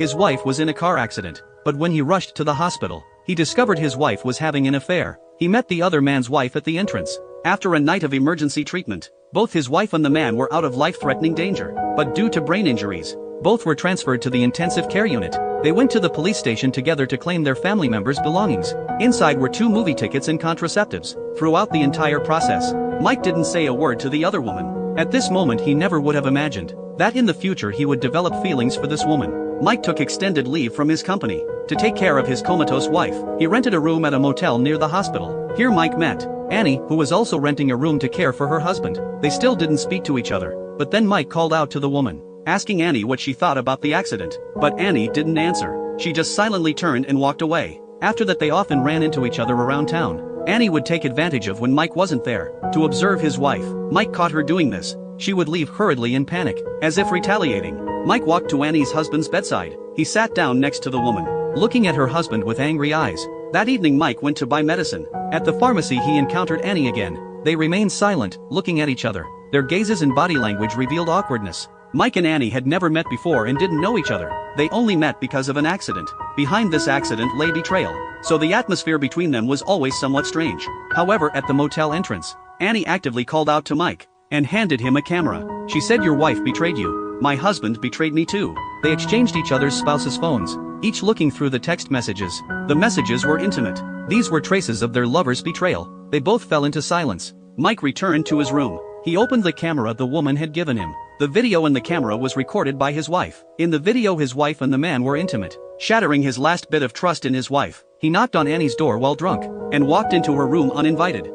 His wife was in a car accident, but when he rushed to the hospital, he discovered his wife was having an affair. He met the other man's wife at the entrance. After a night of emergency treatment, both his wife and the man were out of life-threatening danger, but due to brain injuries, both were transferred to the intensive care unit. They went to the police station together to claim their family members' belongings. Inside were 2 movie tickets and contraceptives. Throughout the entire process, Mike didn't say a word to the other woman. At this moment he never would have imagined that in the future he would develop feelings for this woman. Mike took extended leave from his company to take care of his comatose wife. He rented a room at a motel near the hospital. Here Mike met Annie, who was also renting a room to care for her husband. They still didn't speak to each other, but then Mike called out to the woman, asking Annie what she thought about the accident. But Annie didn't answer. She just silently turned and walked away. After that they often ran into each other around town. Annie would take advantage of when Mike wasn't there to observe his wife. Mike caught her doing this. She would leave hurriedly in panic, as if retaliating. Mike walked to Annie's husband's bedside. He sat down next to the woman, looking at her husband with angry eyes. That evening Mike went to buy medicine. At the pharmacy he encountered Annie again. They remained silent, looking at each other. Their gazes and body language revealed awkwardness. Mike and Annie had never met before and didn't know each other. They only met because of an accident. Behind this accident lay betrayal, so the atmosphere between them was always somewhat strange. However, at the motel entrance, Annie actively called out to Mike and handed him a camera. She said, "Your wife betrayed you. My husband betrayed me too." They exchanged each other's spouses' phones, each looking through the text messages. The messages were intimate. These were traces of their lover's betrayal. They both fell into silence. Mike returned to his room. He opened the camera the woman had given him. The video in the camera was recorded by his wife. In the video his wife and the man were intimate, shattering his last bit of trust in his wife. He knocked on Annie's door while drunk and walked into her room uninvited.